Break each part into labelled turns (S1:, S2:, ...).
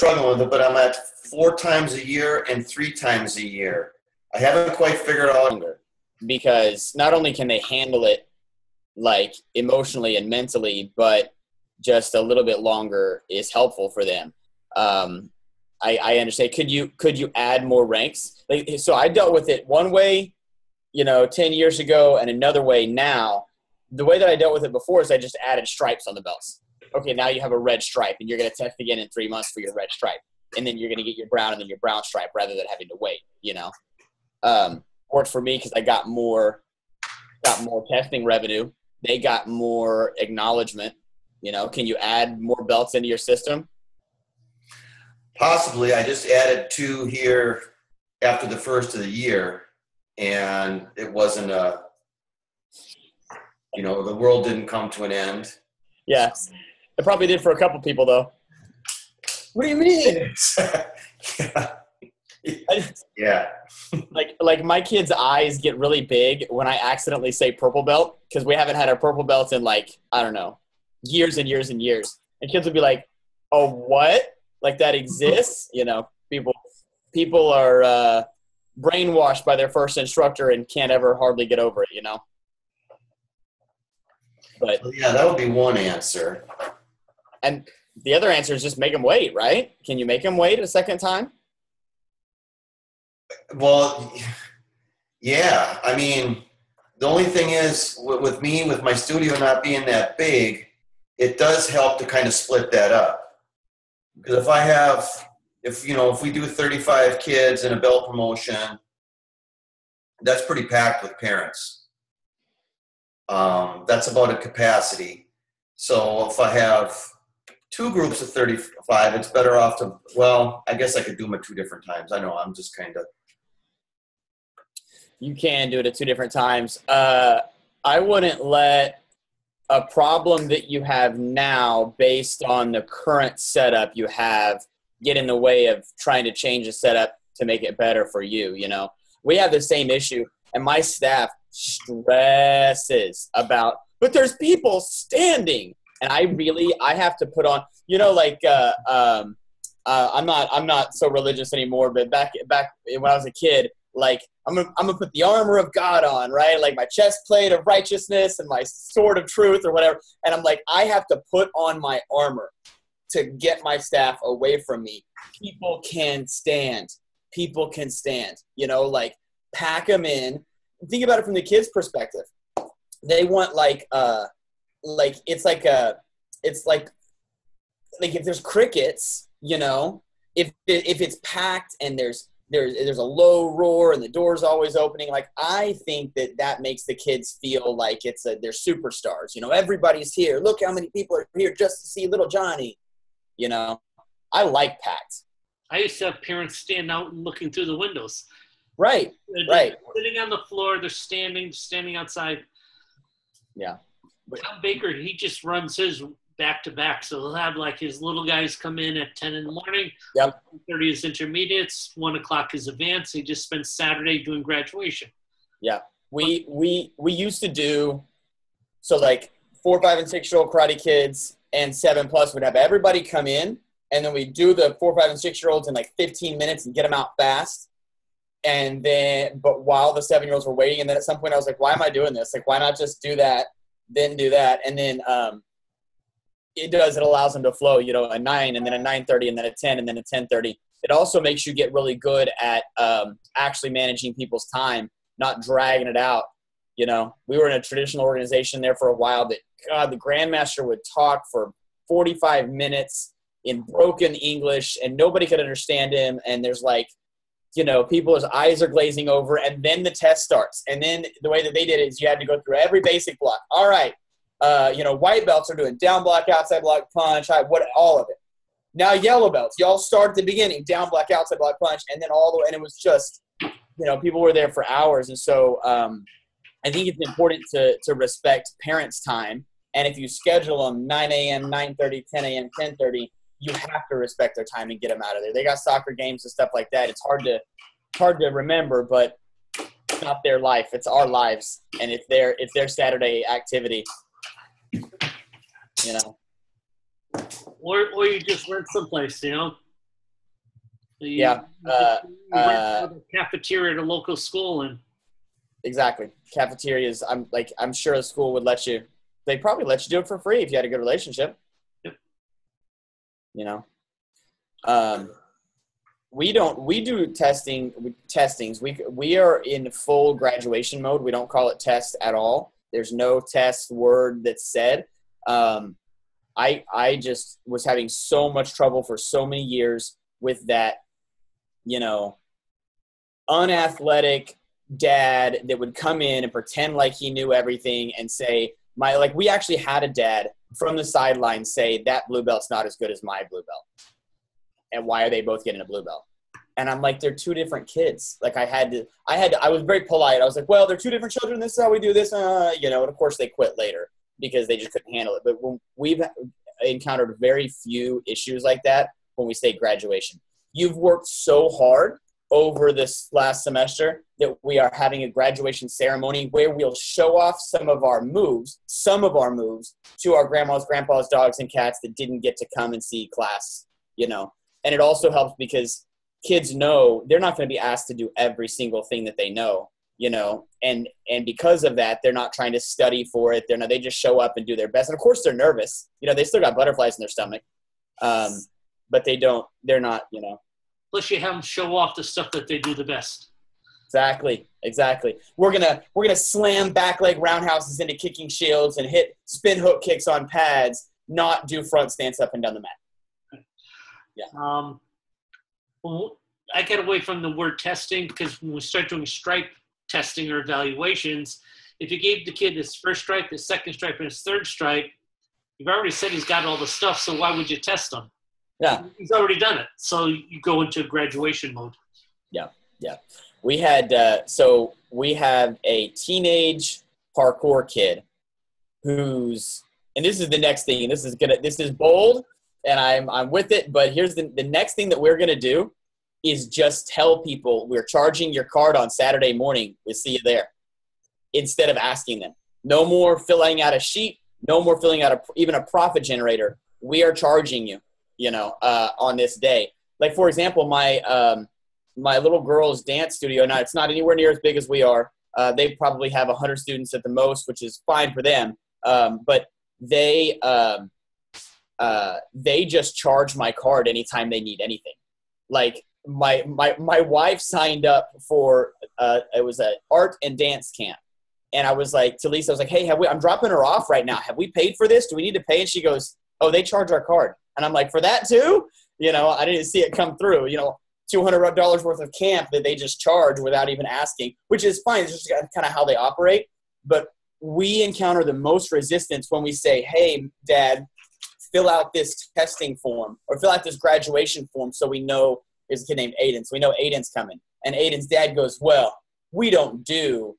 S1: struggling with it, but I'm at 4 times a year and 3 times a year. I haven't quite figured out.
S2: Because not only can they handle it like emotionally and mentally, but just a little bit longer is helpful for them. I understand. Could you add more ranks? So I dealt with it one way, 10 years ago, and another way now. The way that I dealt with it before is I just added stripes on the belts. Okay, now you have a red stripe, and you're going to test again in 3 months for your red stripe. And then you're going to get your brown and then your brown stripe rather than having to wait, Worked for me because I got more testing revenue. They got more acknowledgement. Can you add more belts into your system?
S1: Possibly. I just added 2 here after the first of the year, and it wasn't the world didn't come to an end.
S2: Yeah. It probably did for a couple people, though. What do you mean?
S1: Yeah.
S2: Like my kids' eyes get really big when I accidentally say purple belt, because we haven't had our purple belts in I don't know, years and years and years. And kids will be like, "Oh, what? Like that exists?" People are brainwashed by their first instructor and can't ever hardly get over it. But
S1: yeah, that would be one answer.
S2: And the other answer is just make them wait, right? Can you make them wait a second time?
S1: Well, yeah. I mean, the only thing is with me, with my studio not being that big, it does help to kind of split that up. Because if we do 35 kids in a belt promotion, that's pretty packed with parents. That's about a capacity. So if I have 2 groups of 35, it's better off to, I guess I could do them at 2 different times. I know I'm just kind of.
S2: You can do it at 2 different times. I wouldn't let a problem that you have now based on the current setup you have get in the way of trying to change the setup to make it better for you. We have the same issue, and my staff stresses about, but there's people standing. And I have to put on, I'm not so religious anymore, but back when I was a kid, I'm gonna put the armor of God on, right? Like my chest plate of righteousness and my sword of truth or whatever. And I'm like, I have to put on my armor to get my staff away from me. People can stand. Pack them in. Think about it from the kids' perspective. They want it's like if there's crickets, if it's packed and there's a low roar and the door's always opening, I think that makes the kids feel like they're superstars. Everybody's here. Look how many people are here just to see little Johnny. I like packed.
S3: I used to have parents stand out and looking through the windows.
S2: Right.
S3: They're sitting on the floor. They're standing standing outside.
S2: Yeah.
S3: Tom Baker, he just runs his back-to-back. So he'll have his little guys come in at 10 in the morning.
S2: Yep.
S3: 30 is intermediates. 1 o'clock is advanced. He just spends Saturday doing graduation.
S2: Yeah. We used to do, 4, 5, and 6-year-old karate kids and 7+ would have everybody come in, and then we do the 4, 5, and 6-year-olds in 15 minutes and get them out fast. And then, but while the 7-year-olds were waiting, and then at some point I was like, why am I doing this? Why not just do that, then do that? And then it allows them to flow, a 9 and then a 9:30 and then a 10 and then a 10:30. It also makes you get really good at actually managing people's time, not dragging it out. We were in a traditional organization there for a while that, God, the grandmaster would talk for 45 minutes in broken English and nobody could understand him. And there's people's eyes are glazing over, and then the test starts. And then the way that they did it is you had to go through every basic block. All right. White belts are doing down block, outside block, punch, all of it. Now yellow belts, y'all start at the beginning, down block, outside block, punch, and then all the way. And it was just, people were there for hours. And so I think it's important to respect parents' time. And if you schedule them 9 a.m., 9:30, 10 a.m., 10:30, you have to respect their time and get them out of there. They got soccer games and stuff like that. It's hard to remember, but it's not their life. It's our lives. And it's their Saturday activity,
S3: Or you just rent someplace,
S2: Yeah.
S3: You rent out the cafeteria at a local school, and
S2: Exactly. Cafeterias. I'm sure the school would let you. They'd probably let you do it for free if you had a good relationship.
S3: Yep.
S2: You know. We do testings. We are in full graduation mode. We don't call it test at all. There's no test word that's said. I just was having so much trouble for so many years with that, unathletic dad that would come in and pretend like he knew everything and say, we actually had a dad from the sideline say that blue belt's not as good as my blue belt. And why are they both getting a blue belt? And I'm like, they're two different kids. Like I was very polite. I was like, well, they're two different children. This is how we do this. And of course they quit later because they just couldn't handle it. But we've encountered very few issues like that when we say graduation. You've worked so hard over this last semester that we are having a graduation ceremony where we'll show off some of our moves to our grandmas, grandpas, dogs, and cats that didn't get to come and see class, And it also helps because kids know they're not going to be asked to do every single thing that they know, and because of that, they're not trying to study for it. They just show up and do their best. And of course they're nervous, they still got butterflies in their stomach. But they're not.
S3: Plus you have them show off the stuff that they do the best.
S2: Exactly. We're gonna slam back leg roundhouses into kicking shields and hit spin hook kicks on pads, not do front stance up and down the mat. Yeah.
S3: Well, I get away from the word testing because when we start doing stripe testing or evaluations, if you gave the kid his first stripe, his second stripe, and his third stripe, you've already said he's got all the stuff, so why would you test him?
S2: Yeah.
S3: He's already done it. So you go into graduation mode.
S2: Yeah. We had we have a teenage parkour kid who's, and this is the next thing. This is bold, and I'm with it. But here's the next thing that we're gonna do is just tell people we're charging your card on Saturday morning. We'll see you there, instead of asking them. No more filling out a sheet. No more filling out even a profit generator. We are charging you, on this day. Like, for example, my little girl's dance studio. Now, it's not anywhere near as big as we are. They probably have 100 students at the most, which is fine for them. But they just charge my card anytime they need anything. Like my wife signed up for it was an art and dance camp. And I was like, to Lisa, I was like, hey, I'm dropping her off right now. Have we paid for this? Do we need to pay? And she goes, oh, they charge our card. And I'm like, for that too? I didn't see it come through, $200 worth of camp that they just charge without even asking, which is fine. It's just kind of how they operate. But we encounter the most resistance when we say, hey, Dad, fill out this testing form or fill out this graduation form so we know there's a kid named Aiden. So we know Aiden's coming. And Aiden's dad goes, well, we don't do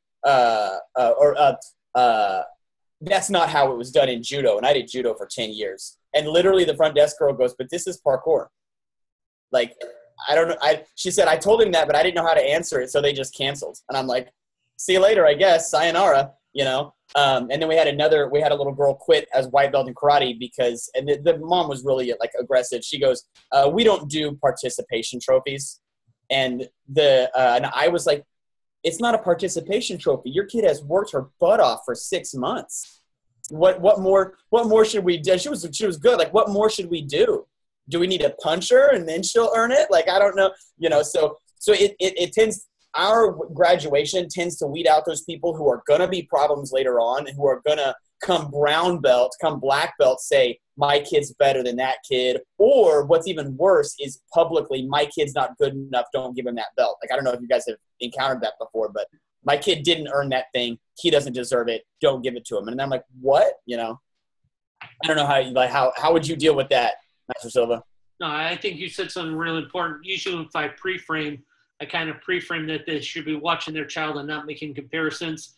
S2: that's not how it was done in judo. And I did judo for 10 years. And literally the front desk girl goes, but this is parkour. Like, I don't know. She said, I told him that, but I didn't know how to answer it. So they just canceled. And I'm like, see you later, I guess. Sayonara, And then we had a little girl quit as white belt in karate because, and the mom was really aggressive. She goes, we don't do participation trophies. And and I was like, it's not a participation trophy. Your kid has worked her butt off for 6 months. What more should we do? She was good. Like, what more should we do? Do we need to punch her and then she'll earn it? Like, I don't know. So it tends, our graduation tends to weed out those people who are going to be problems later on and who are going to come brown belt, come black belt, say, my kid's better than that kid. Or what's even worse is publicly, my kid's not good enough, don't give him that belt. Like, I don't know if you guys have encountered that before, but my kid didn't earn that thing. He doesn't deserve it. Don't give it to him. And I'm like, what? I don't know how would you deal with that, Master Silva?
S3: No, I think you said something really important. Usually if I pre-frame, I kind of pre-frame that they should be watching their child and not making comparisons.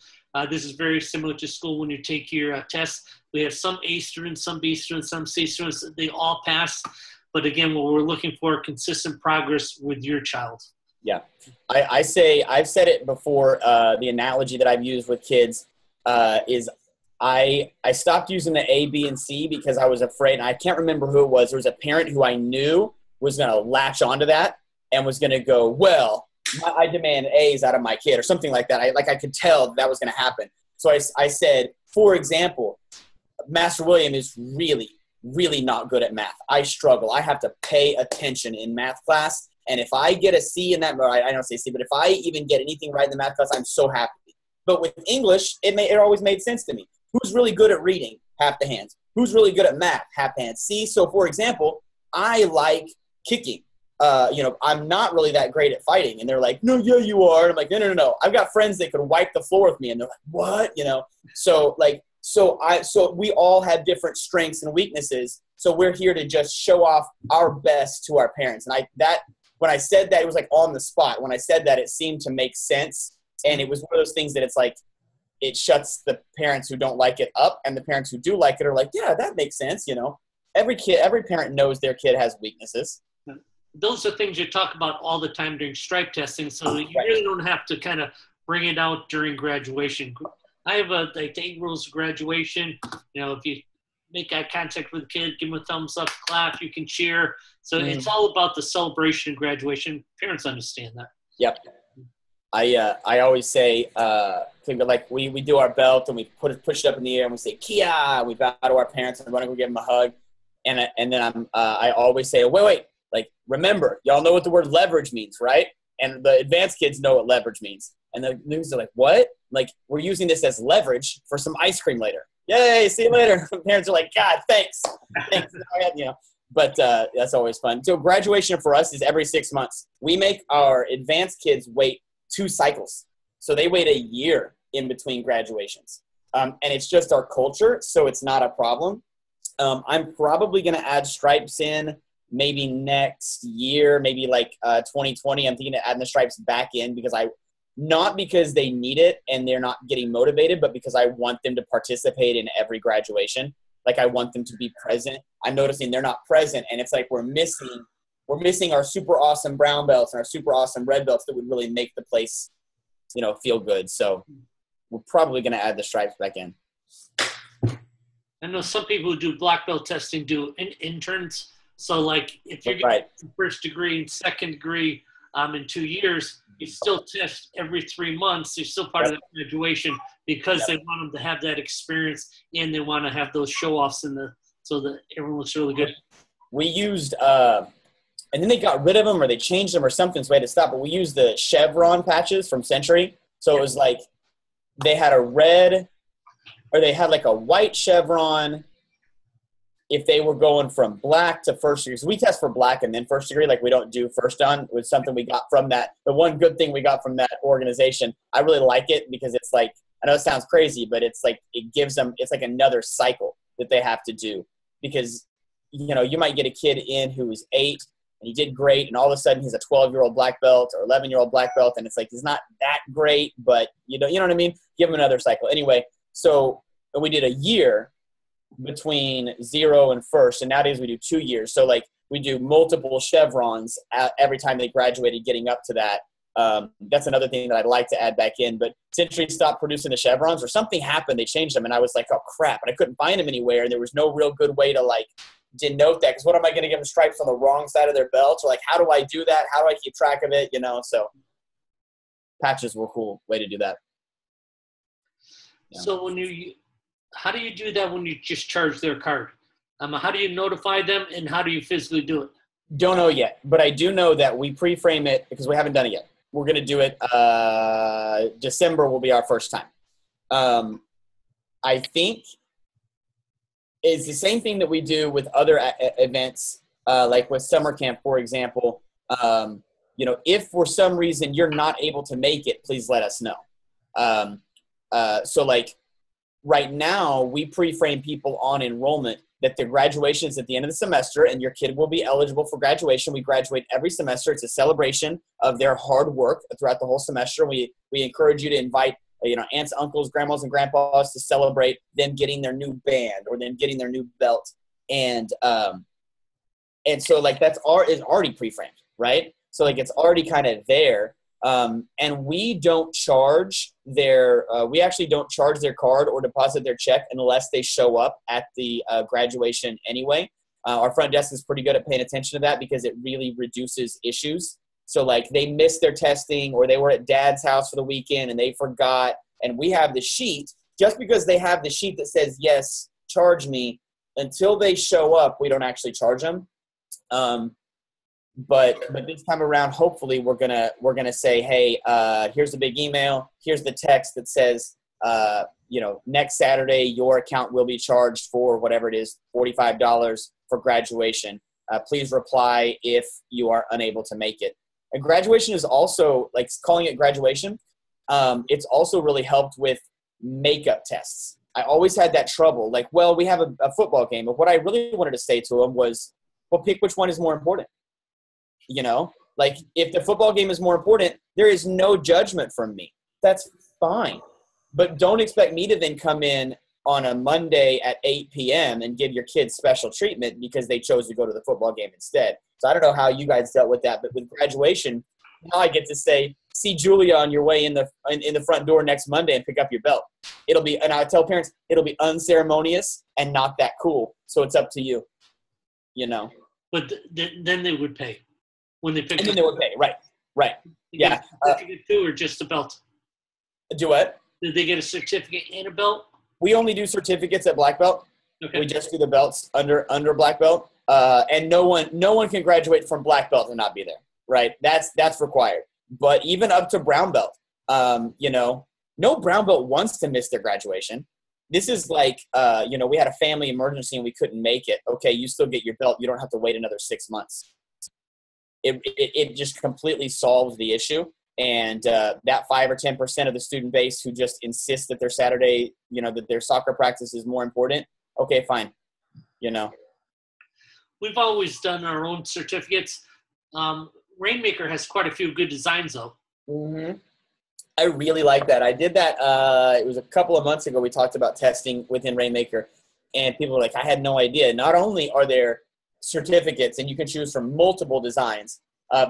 S3: This is very similar to school when you take your tests. We have some A students, some B students, some C students. They all pass. But again, what we're looking for, consistent progress with your child.
S2: Yeah. I've said it before, the analogy that I've used with kids is I stopped using the A, B, and C because I was afraid, and I can't remember who it was. There was a parent who I knew was going to latch onto that and was going to go, well, I demand A's out of my kid or something like that. I could tell that was going to happen. So I said, for example, Master William is really, really not good at math. I struggle. I have to pay attention in math class. And if I get a C in that, I don't say C, but if I even get anything right in the math class, I'm so happy. But with English, it always made sense to me. Who's really good at reading? Half the hands. Who's really good at math? Half the hands. See, so for example, I like kicking. I'm not really that great at fighting. And they're like, no, yeah, you are. And I'm like, no. I've got friends that could wipe the floor with me. And they're like, what? So we all have different strengths and weaknesses. So we're here to just show off our best to our parents. And when I said that, it was like on the spot. When I said that, it seemed to make sense. And it was one of those things that it's like, it shuts the parents who don't like it up. And the parents who do like it are like, yeah, that makes sense. Every parent knows their kid has weaknesses.
S3: Those are things you talk about all the time during stripe testing, so you really don't have to kind of bring it out during graduation. I have the 8 rules of graduation. If you make eye contact with the kid, give them a thumbs up, clap, you can cheer. So it's all about the celebration of graduation. Parents understand that.
S2: Yep. I always say, like we do our belt and we push it up in the air and we say Kia. We bow to our parents and we give them a hug, and then I always say, wait. Like, remember, y'all know what the word leverage means, right? And the advanced kids know what leverage means. And the news are like, what? Like, we're using this as leverage for some ice cream later. Yay, see you later. Parents are like, God, thanks. But that's always fun. So graduation for us is every 6 months. We make our advanced kids wait 2 cycles. So they wait a year in between graduations. And it's just our culture, so it's not a problem. I'm probably going to add stripes in maybe next year, maybe like 2020. I'm thinking of adding the stripes back in not because they need it and they're not getting motivated, but because I want them to participate in every graduation. Like, I want them to be present. I'm noticing they're not present, and it's like we're missing our super awesome brown belts and our super awesome red belts that would really make the place, feel good. So we're probably going to add the stripes back in.
S3: I know some people who do black belt testing do interns. So, like, if you're getting first degree and second degree in 2 years, you still test every 3 months. You're still part of the graduation because they want them to have that experience and they want to have those show-offs so that everyone looks really good.
S2: We used and then they got rid of them or they changed them or something, so we had to stop. But we used the chevron patches from Century. So it was like they had a red or they had like a white chevron if they were going from black to first degree. So we test for black and then first degree, like we don't do first done. It was something we got from that. The one good thing we got from that organization, I really like it because it's like, I know it sounds crazy, but it's like, it gives them, it's like another cycle that they have to do because, you might get a kid in who is 8 and he did great. And all of a sudden he's a 12-year-old black belt or 11-year-old black belt. And it's like, he's not that great, but you know what I mean? Give him another cycle. Anyway, so we did a year between 0 and first, and nowadays we do 2 years. So like we do multiple chevrons every time they graduated, getting up to that. That's another thing that I'd like to add back in. But Century stopped producing the chevrons, or something happened. They changed them, and I was like, oh crap! And I couldn't find them anywhere, and there was no real good way to like denote that. Because what am I going to give them stripes on the wrong side of their belt? Or like, how do I do that? How do I keep track of it? So patches were a cool way to do that.
S3: Yeah. So how do you do that when you just charge their card? How do you notify them, and how do you physically do it?
S2: Don't know yet, but I do know that we pre-frame it because we haven't done it yet. We're going to do it. December will be our first time. I think it's the same thing that we do with other events, like with summer camp, for example. If for some reason you're not able to make it, please let us know. So like right now, we pre-frame people on enrollment that their graduation is at the end of the semester and your kid will be eligible for graduation. We graduate every semester. It's a celebration of their hard work throughout the whole semester. We encourage you to invite aunts, uncles, grandmas, and grandpas to celebrate them getting their new band or them getting their new belt. And so like is already pre-framed, right? So like it's already kind of there. And we don't charge we actually don't charge their card or deposit their check unless they show up at the graduation anyway. Our front desk is pretty good at paying attention to that because it really reduces issues. So like they missed their testing, or they were at dad's house for the weekend and they forgot. And we have the sheet. Just because they have the sheet that says, yes, charge me, until they show up, we don't actually charge them. But this time around, hopefully we're gonna say, hey, here's the big email. Here's the text that says, next Saturday your account will be charged for whatever it is, $45 for graduation. Please reply if you are unable to make it. And graduation is also, like calling it graduation, it's also really helped with makeup tests. I always had that trouble. Like, well, we have a football game, but what I really wanted to say to them was, well, pick which one is more important. Like if the football game is more important, there is no judgment from me. That's fine. But don't expect me to then come in on a Monday at 8 p.m. and give your kids special treatment because they chose to go to the football game instead. So I don't know how you guys dealt with that, but with graduation, now I get to say, see Julia on your way in the front door next Monday and pick up your belt. And I tell parents, it'll be unceremonious and not that cool. So it's up to you,
S3: But then they would pay when they pick up.
S2: And then they would pay, right. Yeah.
S3: Certificate too, or just a belt?
S2: Do what?
S3: Did they get a certificate and a belt?
S2: We only do certificates at black belt.
S3: Okay.
S2: We just do the belts under black belt. And no one can graduate from black belt and not be there, right? That's required. But even up to brown belt, no brown belt wants to miss their graduation. This is like, we had a family emergency and we couldn't make it. Okay, you still get your belt. You don't have to wait another 6 months. It just completely solves the issue. And that 5 or 10% of the student base who just insist that their Saturday, that their soccer practice is more important. Okay, fine.
S3: We've always done our own certificates. RainMaker has quite a few good designs, though.
S2: Mm-hmm. I really like that. I did that. It was a couple of months ago. We talked about testing within RainMaker, and people were like, I had no idea. Not only are there certificates, and you can choose from multiple designs,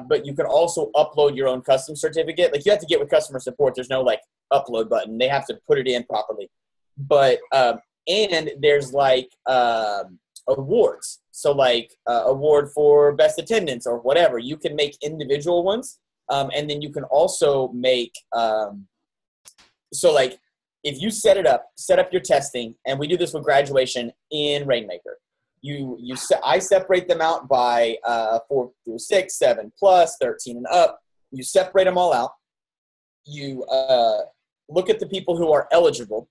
S2: but you can also upload your own custom certificate. Like you have to get with customer support. There's no like upload button. They have to put it in properly. But and there's like awards. So like award for best attendance or whatever. You can make individual ones. And then you can also make, so like if you set up your testing, and we do this with graduation in RainMaker. I separate them out by 4 through 6, 7 plus, 13 and up. You separate them all out. You look at the people who are eligible,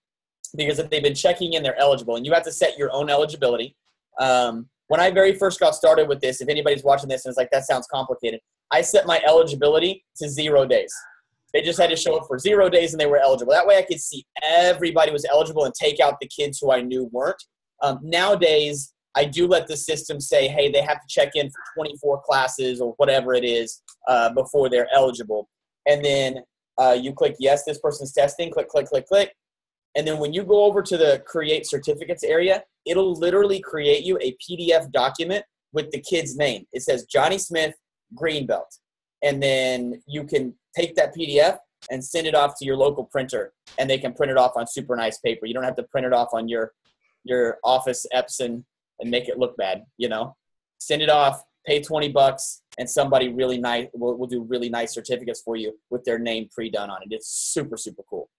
S2: because if they've been checking in, they're eligible, and you have to set your own eligibility. When I very first got started with this, if anybody's watching this and it's like, that sounds complicated, I set my eligibility to 0 days. They just had to show up for 0 days and they were eligible. That way I could see everybody was eligible and take out the kids who I knew weren't. Nowadays, I do let the system say, hey, they have to check in for 24 classes or whatever it is before they're eligible. And then you click, yes, this person's testing, click, click, click, click. And then when you go over to the create certificates area, it'll literally create you a PDF document with the kid's name. It says Johnny Smith, green belt. And then you can take that PDF and send it off to your local printer, and they can print it off on super nice paper. You don't have to print it off on your office Epson and make it look bad, Send it off, pay $20, and somebody really nice will do really nice certificates for you with their name pre-done on it. It's super, super cool.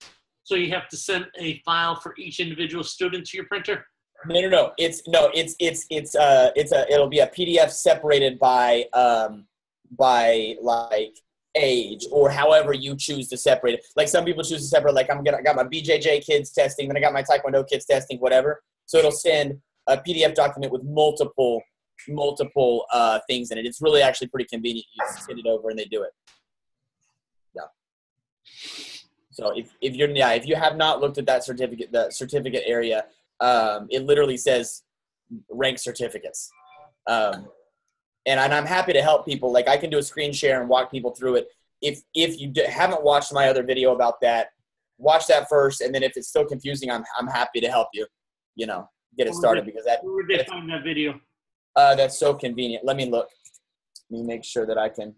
S3: So you have to send a file for each individual student to your printer?
S2: No. It'll be a PDF separated by like age or however you choose to separate it. Like some people choose to separate, like I got my BJJ kids testing, then I got my Taekwondo kids testing, whatever. So it'll send a PDF document with multiple things in it. It's really actually pretty convenient. You just send it over and they do it. Yeah. So if you have not looked at that certificate area, it literally says rank certificates. And I'm happy to help people. Like I can do a screen share and walk people through it. If you haven't watched my other video about that, watch that first. And then if it's still confusing, I'm happy to help you, get it started, because
S3: where would they find that video?
S2: That's so convenient. Let me look. Let me make sure that I can.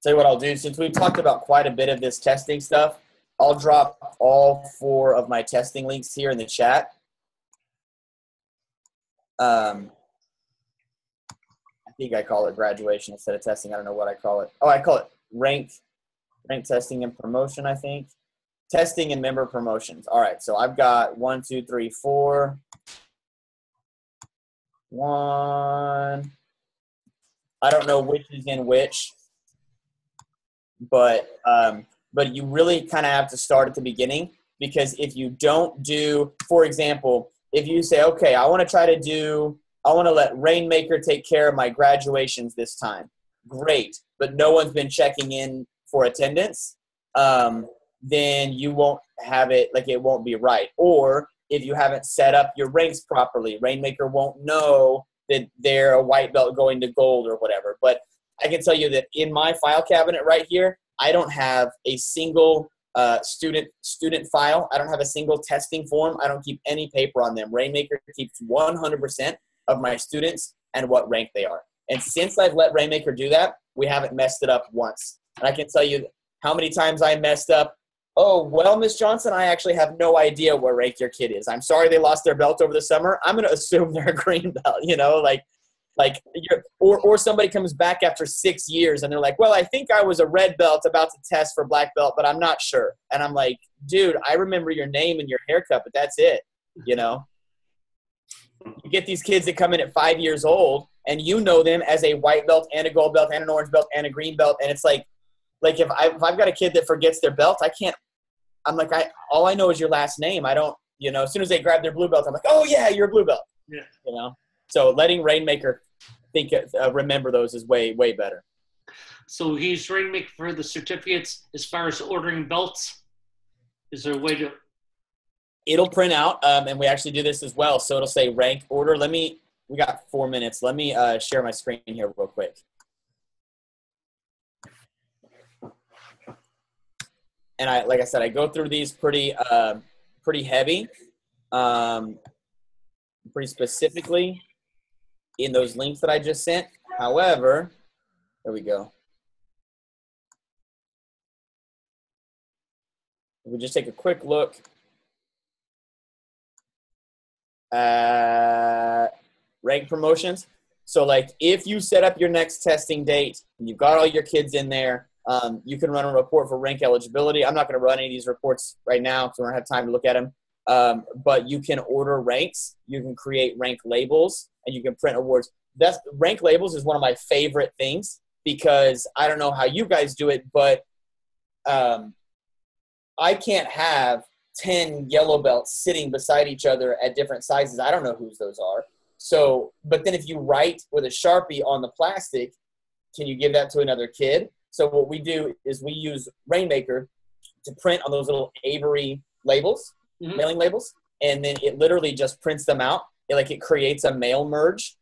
S2: Tell you what I'll do. Since we've talked about quite a bit of this testing stuff, I'll drop all 4 of my testing links here in the chat. I think I call it graduation instead of testing. I don't know what I call it. Oh, I call it rank testing and promotion, I think. Testing and member promotions. All right, so I've got 1, 2, 3, 4. 1. I don't know which is in which, but you really kind of have to start at the beginning, because if you don't do, for example, if you say, okay, I want to let RainMaker take care of my graduations this time. Great, but no one's been checking in for attendance, then you won't have it, like it won't be right. Or if you haven't set up your ranks properly, RainMaker won't know that they're a white belt going to gold or whatever. But I can tell you that in my file cabinet right here, I don't have a single student file. I don't have a single testing form. I don't keep any paper on them. RainMaker keeps 100% of my students and what rank they are. And since I've let RainMaker do that, we haven't messed it up once. And I can tell you how many times I messed up. Oh, well, Miss Johnson, I actually have no idea what rank your kid is. I'm sorry they lost their belt over the summer. I'm going to assume they're a green belt, or somebody comes back after 6 years and they're like, well, I think I was a red belt about to test for black belt, but I'm not sure. And I'm like, dude, I remember your name and your haircut, but that's it. You get these kids that come in at 5 years old and you know them as a white belt and a gold belt and an orange belt and a green belt. And it's like if I've got a kid that forgets their belt, all I know is your last name. I don't, as soon as they grab their blue belt, I'm like, oh yeah, you're a blue belt. Yeah. So letting RainMaker remember those is way, way better.
S3: So he's RainMaker for the certificates. As far as ordering belts, is there a way to?
S2: It'll print out, and we actually do this as well. So it'll say rank order. We got 4 minutes. Let me share my screen here real quick. And like I said, I go through these pretty heavy, pretty specifically in those links that I just sent. However, there we go. If we just take a quick look at rank promotions. So if you set up your next testing date and you've got all your kids in there, you can run a report for rank eligibility. I'm not going to run any of these reports right now because we don't have time to look at them. But you can order ranks. You can create rank labels, and you can print awards. Rank labels is one of my favorite things because I don't know how you guys do it, but I can't have 10 yellow belts sitting beside each other at different sizes. I don't know whose those are. So, but then if you write with a Sharpie on the plastic, can you give that to another kid? So what we do is we use RainMaker to print on those little Avery labels, mailing labels, and then it literally just prints them out. It creates a mail merge.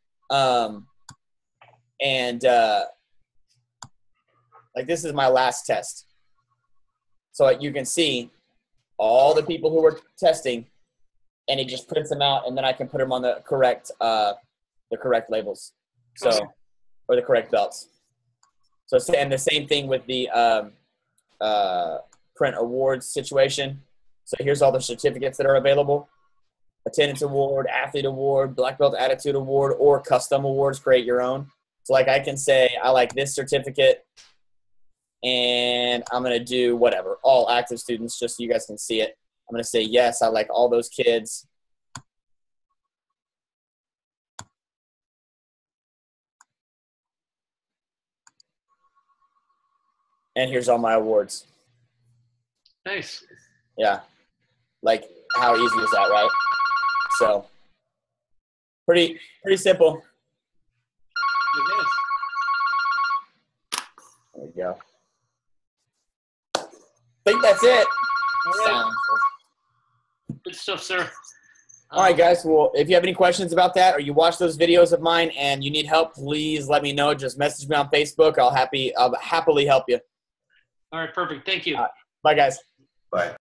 S2: This is my last test. So you can see all the people who were testing, and it just prints them out, and then I can put them on the correct labels. So, or the correct belts. So, and the same thing with the print awards situation. So here's all the certificates that are available. Attendance award, athlete award, black belt attitude award, or custom awards, create your own. So I can say, I like this certificate, and I'm going to do whatever, all active students, just so you guys can see it. I'm going to say, yes, I like all those kids. And here's all my awards.
S3: Nice.
S2: Yeah. How easy is that, right? So, pretty simple. There we go. I think that's it.
S3: All right. Good stuff, sir.
S2: All right, guys. Well, if you have any questions about that or you watch those videos of mine and you need help, please let me know. Just message me on Facebook. I'll happily help you.
S3: All right, perfect. Thank you.
S2: Bye, guys.
S1: Bye.